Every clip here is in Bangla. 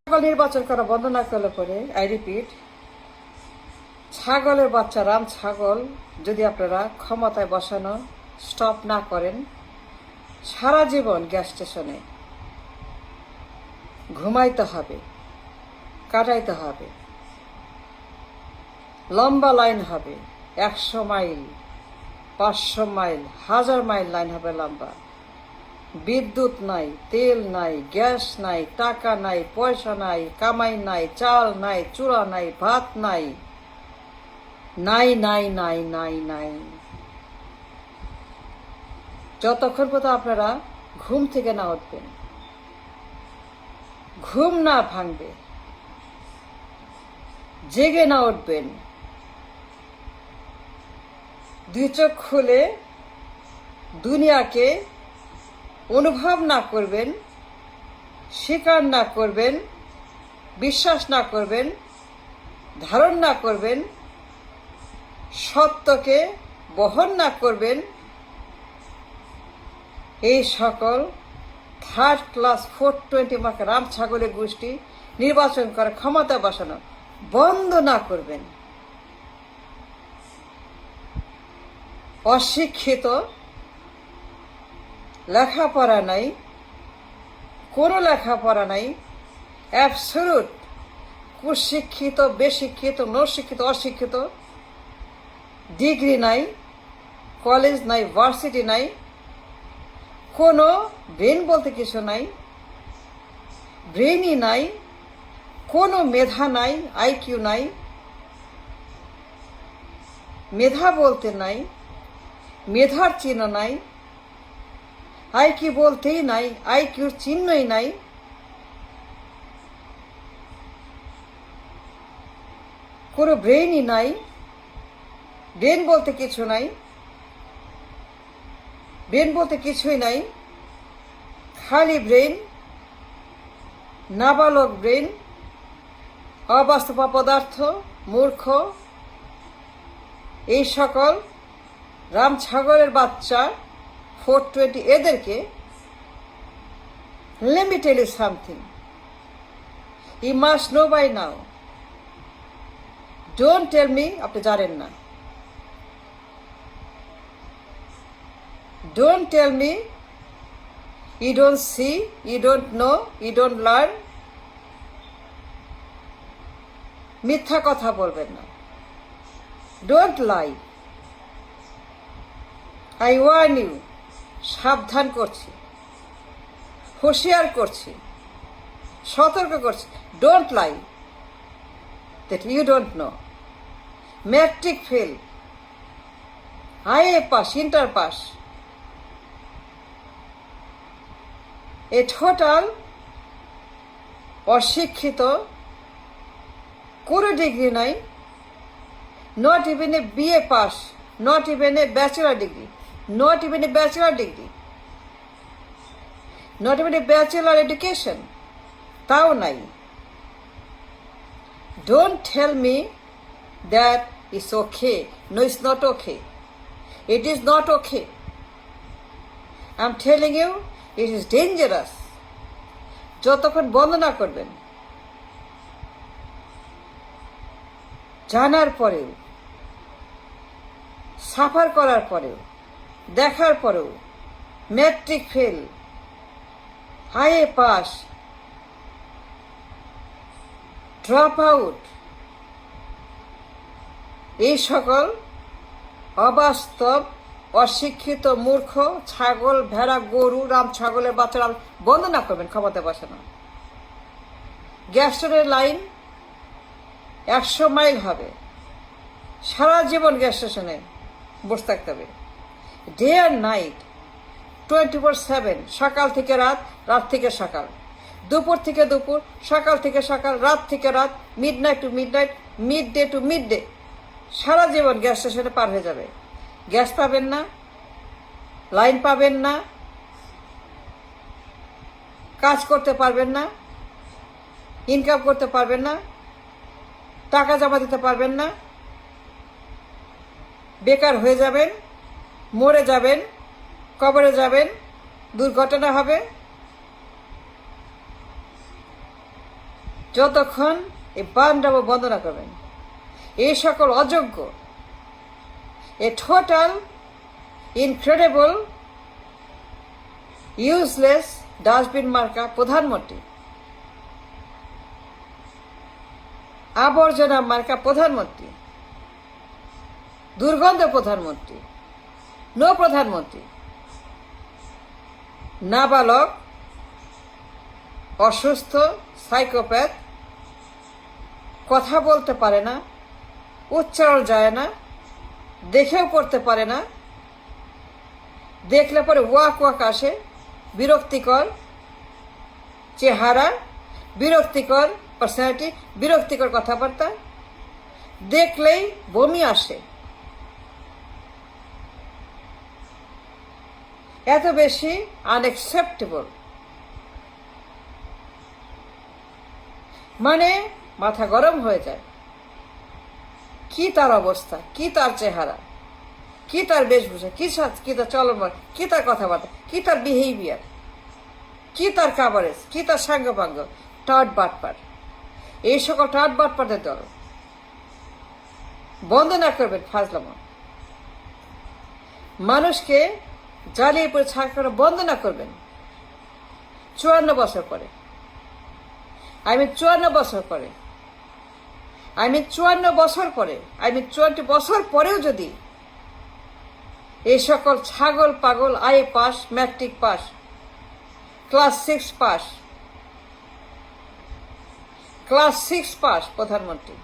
ছাগল নির্বাচন করা বন্ধ না করলে পরে আই রিপিট, ছাগলের বাচ্চা রাম ছাগল যদি আপনারা ক্ষমতায় বসানো স্টপ না করেন, সারা জীবন গ্যাস স্টেশনে ঘুমাইতে হবে, কাটাইতে হবে। লম্বা লাইন হবে, 100 মাইল, 500 মাইল, 1000 মাইল লাইন হবে লম্বা। বিদ্যুৎ নাই, তেল নাই, গ্যাস নাই, টাকা নাই, পয়সা নাই, কামাই নাই, চাল নাই, চূড়া নাই, ভাত নাই, নাই নাই নাই নাই নাই। যতক্ষণ পর্যন্ত আপনারা ঘুম থেকে না উঠবেন, ঘুম না ভাঙবে, জেগে না উঠবেন, 2 চোখ খুলে দুনিয়াকে অনুভব না করবেন, স্বীকার না করবেন, বিশ্বাস না করবেন, ধারণ না করবেন, সত্যকে বহন না করবেন, এই সকল থার্ড ক্লাস 420 মার্ক রাম ছাগলের গোষ্ঠী নির্বাচন করে ক্ষমতা বসানো বন্ধ না করবেন, অশিক্ষিত, লেখাপড়া নাই, কোনো লেখাপড়া নাই, অ্যাবসলিউট কুশিক্ষিত, বেশিক্ষিত, নশিক্ষিত, অশিক্ষিত, ডিগ্রি নাই, কলেজ নাই, ভার্সিটি নাই, কোনো ব্রেন বলতে কিছু নাই, ব্রেনই নাই, কোনো মেধা নাই, আইকিউ নাই, মেধা বলতে নাই, মেধার চিহ্ন নাই, আইকিউ বলতেই নাই, আইকিউর চিহ্নই নাই। কোনো ব্রেনই নাই, ব্রেন বলতে কিছু নাই, ব্রেন বলতে কিছুই নাই, খালি ব্রেন, নাবালক ব্রেন, অবাস্তব পদার্থ, মূর্খ। এই সকল রাম ছাগলের বাচ্চা 420 এদেরকে let me tell you something, you must know by now. Don't tell me আপনি জানেন না, don't tell me you don't see, you don't know, you don't learn. মিথ্যা কথা বলবেন না, don't lie. I warn you, সাবধান করছি, হুঁশিয়ার করছি, সতর্ক করছি, don't lie that you don't know. Matric fail, IA pass, inter pass, A total অশিক্ষিত, কোনো ডিগ্রি নাই, not even a BA pass, not even a bachelor degree, not even a bachelor degree, not even a bachelor education, তাও নাই। Don't tell me that it's okay. No, it's not okay. It is not okay. I'm telling you, it is dangerous. যতক্ষণ বন্ধ না করবেন, জানার পরেও, সাফার করার পরেও, দেখার পরেও, matric fail, IA pass, drop out, এই সকল অবাস্তব, অশিক্ষিত, মূর্খ, ছাগল, ভেড়া, গরু, রাম ছাগলের বাচ্চারা বন্ধ না করবেন ক্ষমতা বসানো। গ্যাসের লাইন 100 মাইল হবে, সারা জীবন গ্যাস স্টেশনে বসে থাকতে হবে, ডে আর নাইট, 24/7, সকাল থেকে রাত, রাত থেকে সকাল, দুপুর থেকে দুপুর, সকাল থেকে সকাল, রাত থেকে রাত, midnight to midnight, midday to midday, সারা জীবন গ্যাস স্টেশনে পার হয়ে যাবে। গ্যাস পাবেন না, লাইন পাবেন না, কাজ করতে পারবেন না, ইনকাম করতে পারবেন না, টাকা জমা দিতে পারবেন না, বেকার হয়ে যাবেন, মরে যাবেন, কবরে যাবেন, দুর্ঘটনা হবে। যতক্ষণ এই বান্ডাব বন্ধ না করবেন, এই সকল অযোগ্য, এ টোটাল ইনক্রেডিবল ইউজলেস ডাস্টবিন মার্কা প্রধানমন্ত্রী, আবর্জনা মার্কা প্রধানমন্ত্রী, দুর্গন্ধ প্রধানমন্ত্রী, নো প্রধানমন্ত্রী, নাবালক, অসুস্থ, সাইকোপ্যাথ, কথা বলতে পারে না, উচ্চারণ যায় না, দেখেও পড়তে পারে না, দেখলে পরে ওয়াক ওয়াক আসে, বিরক্তিকর চেহারা, বিরক্তিকর পার্সোনালিটি, বিরক্তিকর কথাবার্তা, দেখলেই বমি আসে। এত বেশি আনএক্সেপ্টেবল, মানে মাথা গরম হয়ে যায়। কি তার অবস্থা, কি তার চেহারা, কি তার বেশভূষা, কি তার চলমান, কি তার কথাবার্তা, কি তার বিহেভিয়ার, কি তার কাভারেজ, কি তার সাঙ্গপাঙ্গ। টাট বাটপার, এই সকল টাট বাটপারদের দল বন্ধ না করবেন ফাজলামো। মানুষকে জ্বালিয়ে পড়ে ছাড় করা বন্ধ না করবেন। 54 বছর পরে, আমি 54 বছর পরে, আমি 54 বছর পরে, আমি 20 বছর পরেও যদি এই সকল ছাগল পাগল IA pass, matric pass, class 6 pass, class 6 pass প্রধানমন্ত্রী,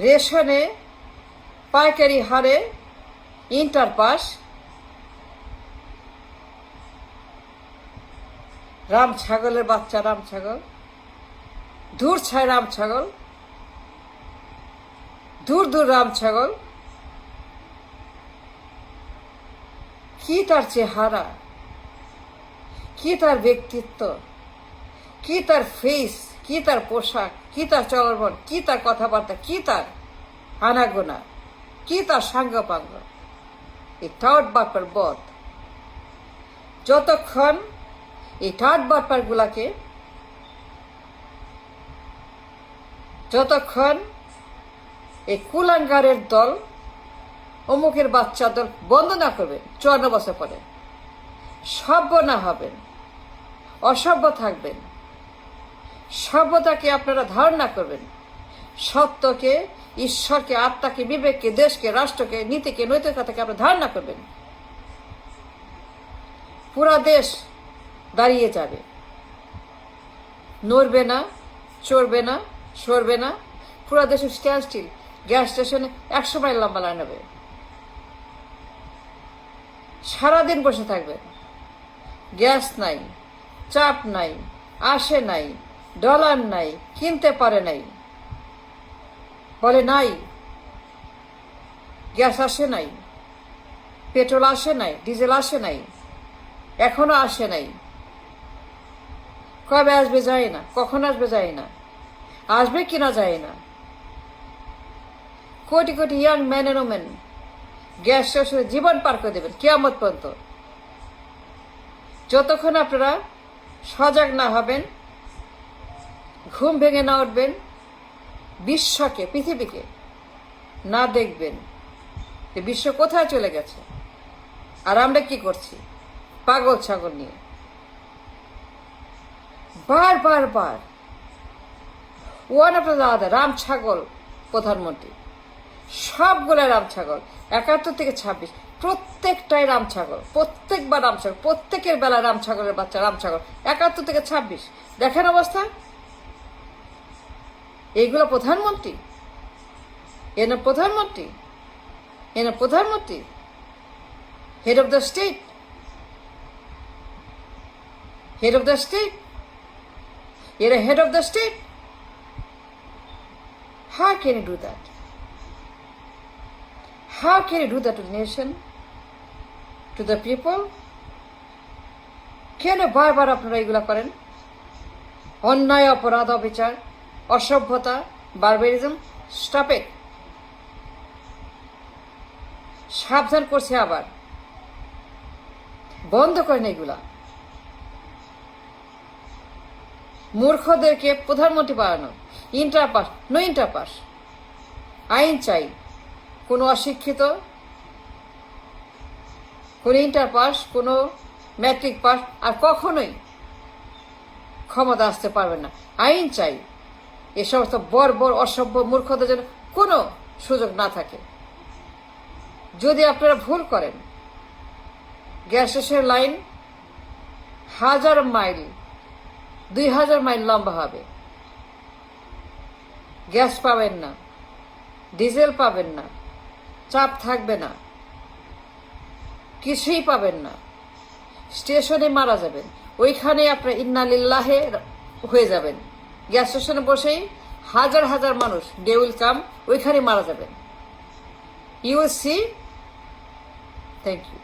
রেশনে পাইকারি হারে ইন্টার পাস, রাম ছাগলের বাচ্চা, রাম ছাগল, দূর ছায় রাম ছাগল, দূর দূর রাম ছাগল। কি তার চেহারা, কি তার ব্যক্তিত্ব, কি তার ফেস, কি তার পোশাক, কি তার চলন, কি তার কথাবার্তা, কি তার আনাগোনা, কি তার সাঙ্গপাঙ্গ। এই টাউট বাটপার বধ যতক্ষণ এই টাউট বাটপার গুলাকে, যতক্ষণ এই কুলাঙ্গারের দল, অমুকের বাচ্চা দল বন্ধ না করবে 54 বছর পরে, সভ্য না হবেন, অসভ্য থাকবেন, সভ্যতাকে আপনারা ধারণা করবেন, সত্যকে, ঈশ্বরকে, আত্মাকে, বিবেককে, দেশকে, রাষ্ট্রকে, নীতিকে, নৈতিকতাকে আপনারা ধারণা করবেন। পুরা দেশ দাঁড়িয়ে যাবে, নড়বে না, চড়বে না, সরবে না। পুরা দেশে স্ট্যান্ড স্টিল। গ্যাস স্টেশনে 100 মাইল লম্বা লাইন হবে, সারাদিন বসে থাকবেন। গ্যাস নাই, চাপ নাই, আসে নাই, ডলার নাই, কিনতে পারে নাই, বলে নাই। গ্যাস আসে নাই, পেট্রোল আসে নাই, ডিজেল আসে নাই, এখনো আসে নাই। কবে আসবে যায় না, কখন আসবে যায় না, আসবে কিনা যায় না। কোটি কোটি young man and women gas স্টেশনে জীবন পার করে দেবেন কিয়ামত পর্যন্ত। যতক্ষণ আপনারা সজাগ না হবেন, ঘুম ভেঙে না উঠবেন, বিশ্বকে, পৃথিবীকে না দেখবেন যে বিশ্ব কোথায় চলে গেছে আর আমরা কি করছি পাগল ছাগল নিয়ে। বার বার বার ওয়ান অফ দ্য আদার রাম ছাগল প্রধানমন্ত্রী, সবগুলো রাম ছাগল, 71 থেকে 26 প্রত্যেকটাই রাম ছাগল, প্রত্যেকবার রাম ছাগল, প্রত্যেকের বেলা রাম ছাগলের বাচ্চা, রাম ছাগল 71 থেকে 26। দেখেন অবস্থা। এইগুলো প্রধানমন্ত্রী, এনা প্রধানমন্ত্রী, এনা প্রধানমন্ত্রী, head of the state, head of the state, এরা head of the state. How can you do that? How can you do that to the nation, to the people? কেন বারবার আপনারা এগুলা করেন? অন্যায়, অপরাধ, অবিচার, অসভ্যতা, বারবারিজম, স্টপ ইট। সাবধান করছে আবার, বন্ধ করেন এগুলা। মূর্খদেরকে প্রধানমন্ত্রী বানানো, inter pass, no inter pass. আইন চাই। কোনো অশিক্ষিত, কোনো ইন্টার পাস, কোনো ম্যাট্রিক পাস আর কখনোই ক্ষমতা আসতে পারবে না। আইন চাই। এ সমস্ত বর্বর অসভ্য মূর্খদের জন্য কোনো সুযোগ না থাকে। যদি আপনারা ভুল করেন, গ্যাস স্টেশনের লাইন 1000 মাইল, 2000 মাইল লম্বা হবে। গ্যাস পাবেন না, ডিজেল পাবেন না, চাপ থাকবে না, কিছুই পাবেন না। স্টেশনে মারা যাবেন, ওইখানে আপনার ইন্না লিল্লাহে হয়ে যাবেন। গ্যাস স্টেশনে বসেই হাজার হাজার মানুষ দে উইল কাম, ওইখানে মারা যাবেন। You will see. Thank you.